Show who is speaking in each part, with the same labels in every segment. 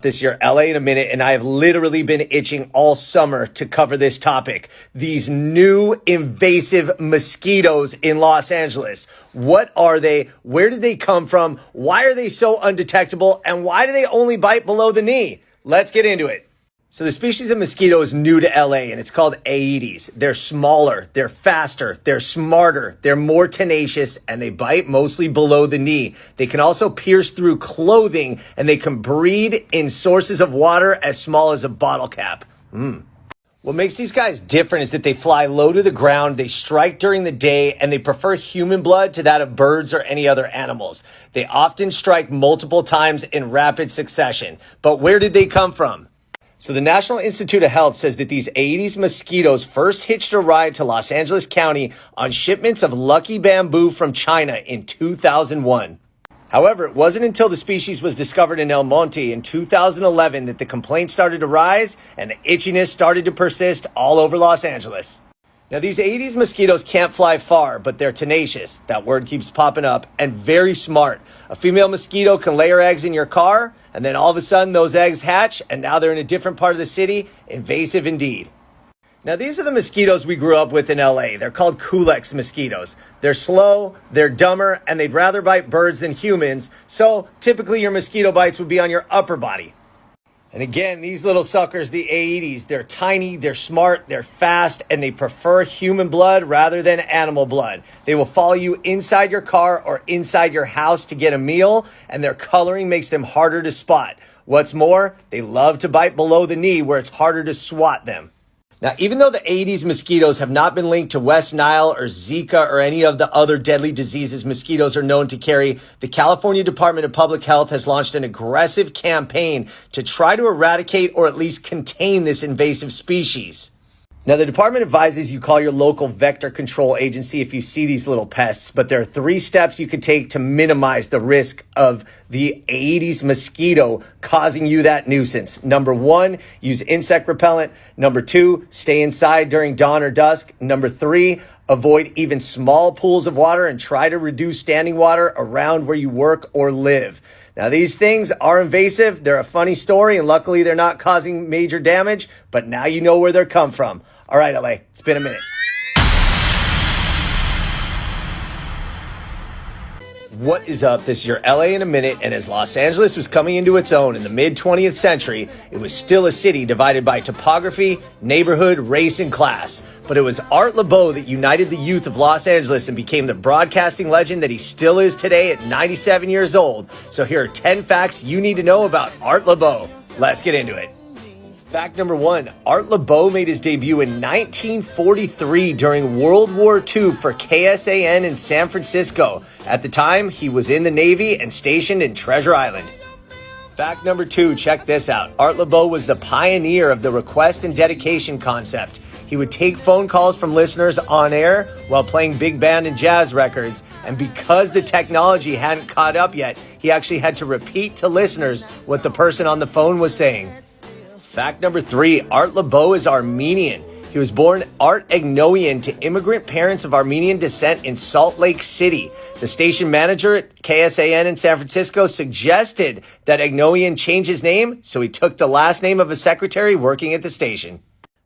Speaker 1: This year, LA in a minute, and I have literally been itching all summer to cover this topic. These new invasive mosquitoes in Los Angeles. What are they? Where did they come from? Why are they so undetectable? And why do they only bite below the knee? Let's get into it. So the species of mosquito is new to LA, and it's called Aedes. They're smaller, they're faster, they're smarter, they're more tenacious, and they bite mostly below the knee. They can also pierce through clothing, and they can breed in sources of water as small as a bottle cap. What makes these guys different is that they fly low to the ground, they strike during the day, and they prefer human blood to that of birds or any other animals. They often strike multiple times in rapid succession. But where did they come from? So the National Institute of Health says that these Aedes mosquitoes first hitched a ride to Los Angeles County on shipments of lucky bamboo from China in 2001. However, it wasn't until the species was discovered in El Monte in 2011 that the complaints started to rise and the itchiness started to persist all over Los Angeles. Now, these Aedes mosquitoes can't fly far, but they're tenacious. That word keeps popping up, and very smart. A female mosquito can lay her eggs in your car, and then all of a sudden those eggs hatch, and now they're in a different part of the city. Invasive indeed. Now, these are the mosquitoes we grew up with in LA. They're called Culex mosquitoes. They're slow, they're dumber, and they'd rather bite birds than humans. So typically your mosquito bites would be on your upper body. And again, these little suckers, the Aedes, they're tiny, they're smart, they're fast, and they prefer human blood rather than animal blood. They will follow you inside your car or inside your house to get a meal, and their coloring makes them harder to spot. What's more, they love to bite below the knee where it's harder to swat them. Now, even though the Aedes mosquitoes have not been linked to West Nile or Zika or any of the other deadly diseases mosquitoes are known to carry, the California Department of Public Health has launched an aggressive campaign to try to eradicate or at least contain this invasive species. Now, the department advises you call your local vector control agency if you see these little pests, but there are 3 steps you could take to minimize the risk of the Aedes mosquito causing you that nuisance. Number 1, use insect repellent. Number 2, stay inside during dawn or dusk. Number 3, avoid even small pools of water and try to reduce standing water around where you work or live. Now, these things are invasive. They're a funny story, and luckily they're not causing major damage, but now you know where they're come from. All right, LA, it's been a minute. What is up? This is your LA in a minute, and as Los Angeles was coming into its own in the mid-20th century, it was still a city divided by topography, neighborhood, race, and class. But it was Art Laboe that united the youth of Los Angeles and became the broadcasting legend that he still is today at 97 years old. So here are 10 facts you need to know about Art Laboe. Let's get into it. Fact number 1, Art Laboe made his debut in 1943 during World War II for KSAN in San Francisco. At the time, he was in the Navy and stationed in Treasure Island. Fact number 2, check this out. Art Laboe was the pioneer of the request and dedication concept. He would take phone calls from listeners on air while playing big band and jazz records. And because the technology hadn't caught up yet, he actually had to repeat to listeners what the person on the phone was saying. Fact number 3, Art Laboe is Armenian. He was born Art Agnoian to immigrant parents of Armenian descent in Salt Lake City. The station manager at KSAN in San Francisco suggested that Agnoian change his name, so he took the last name of a secretary working at the station.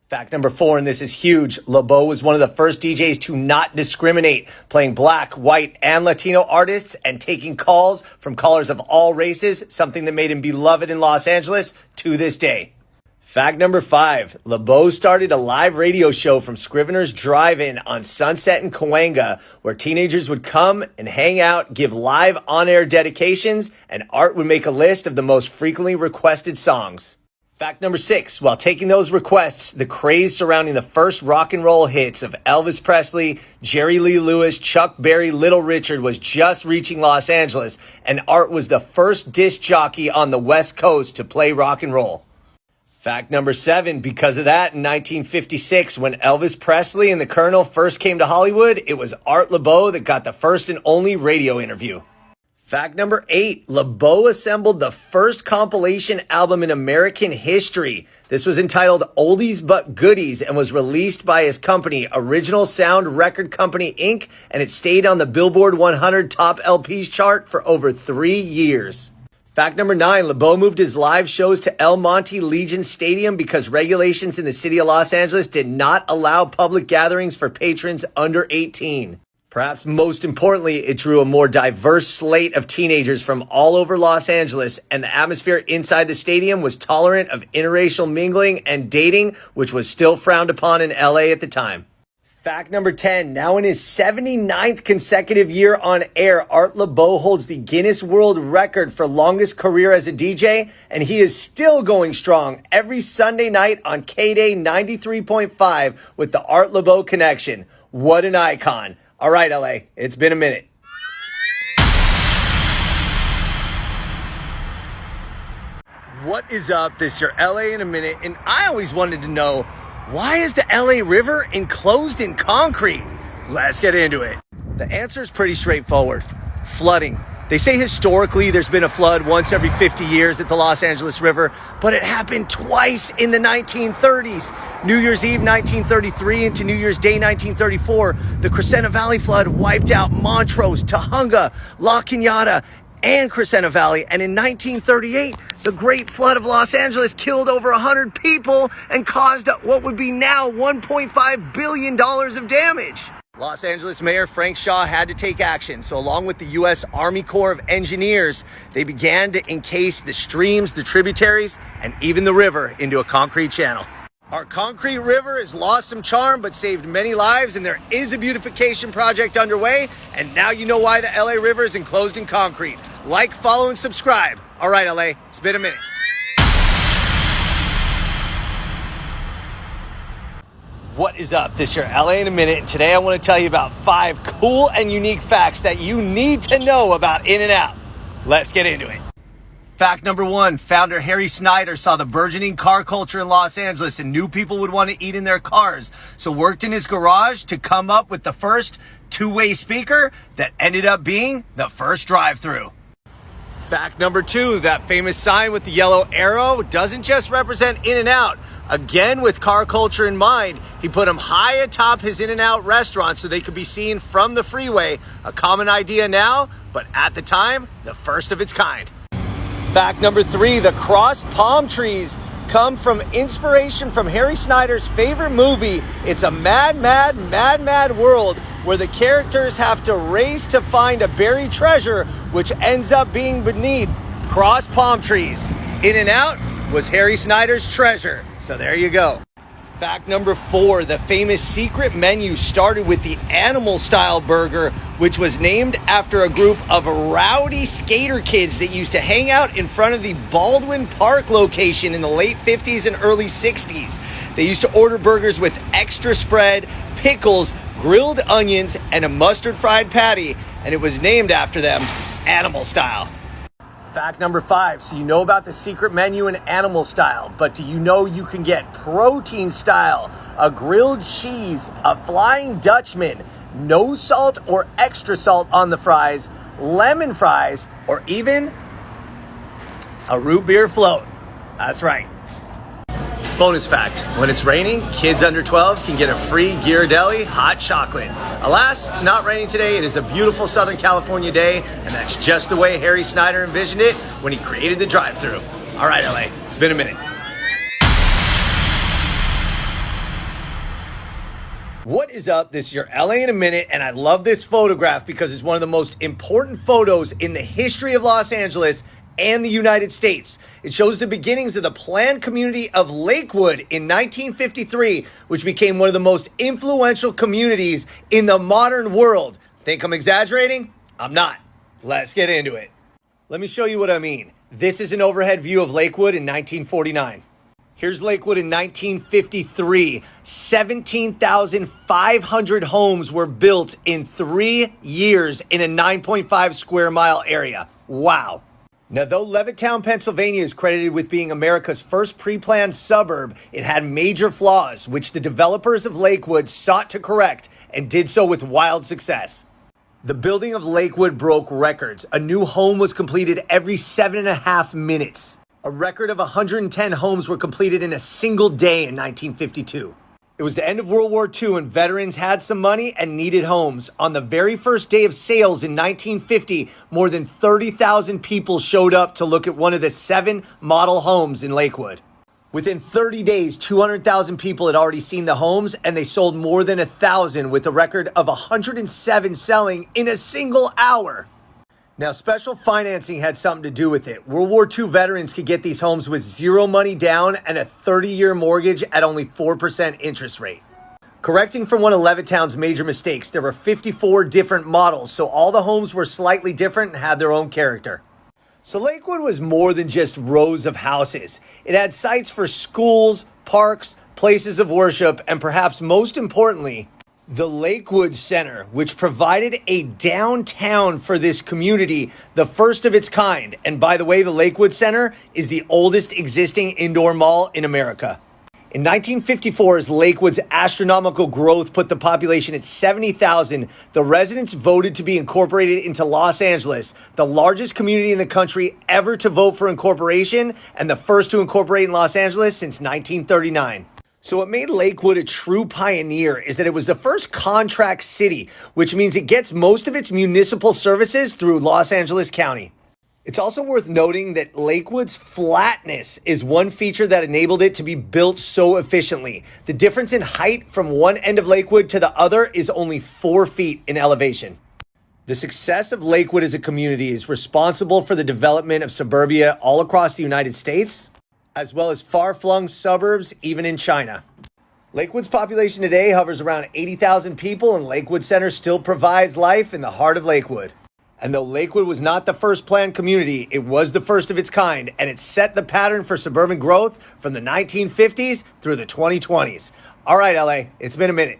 Speaker 1: Fact number 4, and this is huge, Laboe was one of the first DJs to not discriminate, playing black, white, and Latino artists and taking calls from callers of all races, something that made him beloved in Los Angeles to this day. Fact number 5, Laboe started a live radio show from Scrivener's Drive-In on Sunset and Cahuenga, where teenagers would come and hang out, give live on-air dedications, and Art would make a list of the most frequently requested songs. Fact number 6, while taking those requests, the craze surrounding the first rock and roll hits of Elvis Presley, Jerry Lee Lewis, Chuck Berry, Little Richard was just reaching Los Angeles, and Art was the first disc jockey on the West Coast to play rock and roll. Fact number 7, because of that, in 1956, when Elvis Presley and the Colonel first came to Hollywood, it was Art Laboe that got the first and only radio interview. Fact number 8, Laboe assembled the first compilation album in American history. This was entitled Oldies But Goodies and was released by his company, Original Sound Record Company, Inc., and it stayed on the Billboard 100 Top LPs chart for over 3 years. Fact number 9, Laboe moved his live shows to El Monte Legion Stadium because regulations in the city of Los Angeles did not allow public gatherings for patrons under 18. Perhaps most importantly, it drew a more diverse slate of teenagers from all over Los Angeles, and the atmosphere inside the stadium was tolerant of interracial mingling and dating, which was still frowned upon in LA at the time. Fact number 10, now in his 79th consecutive year on air, Art Laboe holds the Guinness World Record for longest career as a DJ, and he is still going strong every Sunday night on K-Day 93.5 with the Art Laboe Connection. What an icon. All right, LA, it's been a minute. What is up? This is your LA in a minute, and I always wanted to know, why is the LA River enclosed in concrete? Let's get into it. The answer is pretty straightforward. Flooding. They say historically there's been a flood once every 50 years at the Los Angeles River, but it happened twice in the 1930s. New Year's Eve 1933 into New Year's Day 1934, the Crescenta Valley flood wiped out Montrose, Tujunga, La Cañada, and Crescenta Valley. And in 1938, the Great Flood of Los Angeles killed over 100 people and caused what would be now $1.5 billion of damage. Los Angeles Mayor Frank Shaw had to take action. So along with the U.S. Army Corps of Engineers, they began to encase the streams, the tributaries, and even the river into a concrete channel. Our concrete river has lost some charm, but saved many lives, and there is a beautification project underway. And now you know why the LA River is enclosed in concrete. Like, follow, and subscribe. All right, LA, it's been a minute. What is up? This is your LA in a minute, and today I want to tell you about 5 cool and unique facts that you need to know about In-N-Out. Let's get into it. Fact number 1, founder Harry Snyder saw the burgeoning car culture in Los Angeles and knew people would want to eat in their cars, so worked in his garage to come up with the first two-way speaker that ended up being the first drive-thru. Fact number 2, that famous sign with the yellow arrow doesn't just represent In-N-Out. Again, with car culture in mind, he put them high atop his In-N-Out restaurant so they could be seen from the freeway. A common idea now, but at the time, the first of its kind. Fact number 3, the crossed palm trees come from inspiration from Harry Snyder's favorite movie. It's a mad, mad, mad, mad world where the characters have to race to find a buried treasure, which ends up being beneath crossed palm trees. In-N-Out was Harry Snyder's treasure. So there you go. Fact number 4, the famous secret menu started with the animal style burger, which was named after a group of rowdy skater kids that used to hang out in front of the Baldwin Park location in the late 50s and early 60s. They used to order burgers with extra spread, pickles, grilled onions, and a mustard fried patty, and it was named after them, animal style. Fact number 5, so you know about the secret menu in animal style, but do you know you can get protein style, a grilled cheese, a Flying Dutchman, no salt or extra salt on the fries, lemon fries, or even a root beer float? That's right. Bonus fact, when it's raining, kids under 12 can get a free Ghirardelli hot chocolate. Alas, it's not raining today. It is a beautiful Southern California day, and that's just the way Harry Snyder envisioned it when he created the drive-thru. All right, LA, it's been a minute. What is up? This is your LA in a minute, and I love this photograph because it's one of the most important photos in the history of Los Angeles and the United States. It shows the beginnings of the planned community of Lakewood in 1953, which became one of the most influential communities in the modern world. Think I'm exaggerating? I'm not. Let's get into it. Let me show you what I mean. This is an overhead view of Lakewood in 1949. Here's Lakewood in 1953. 17,500 homes were built in 3 years in a 9.5 square mile area. Wow. Now, though Levittown, Pennsylvania is credited with being America's first pre-planned suburb, it had major flaws, which the developers of Lakewood sought to correct and did so with wild success. The building of Lakewood broke records. A new home was completed every 7.5 minutes. A record of 110 homes were completed in a single day in 1952. It was the end of World War II and veterans had some money and needed homes. On the very first day of sales in 1950, more than 30,000 people showed up to look at one of the 7 model homes in Lakewood. Within 30 days, 200,000 people had already seen the homes, and they sold more than 1,000 with a record of 107 selling in a single hour. Now, special financing had something to do with it. World War II veterans could get these homes with 0 money down and a 30-year mortgage at only 4% interest rate. Correcting from one of Levittown's major mistakes, there were 54 different models, so all the homes were slightly different and had their own character. So Lakewood was more than just rows of houses. It had sites for schools, parks, places of worship, and perhaps most importantly, the Lakewood Center, which provided a downtown for this community, the first of its kind. And by the way, the Lakewood Center is the oldest existing indoor mall in America. In 1954, as Lakewood's astronomical growth put the population at 70,000, the residents voted to be incorporated into Los Angeles, the largest community in the country ever to vote for incorporation and the first to incorporate in Los Angeles since 1939. So what made Lakewood a true pioneer is that it was the first contract city, which means it gets most of its municipal services through Los Angeles County. It's also worth noting that Lakewood's flatness is one feature that enabled it to be built so efficiently. The difference in height from one end of Lakewood to the other is only 4 feet in elevation. The success of Lakewood as a community is responsible for the development of suburbia all across the United States, as well as far-flung suburbs, even in China. Lakewood's population today hovers around 80,000 people, and Lakewood Center still provides life in the heart of Lakewood. And though Lakewood was not the first planned community, it was the first of its kind, and it set the pattern for suburban growth from the 1950s through the 2020s. All right, LA, it's been a minute.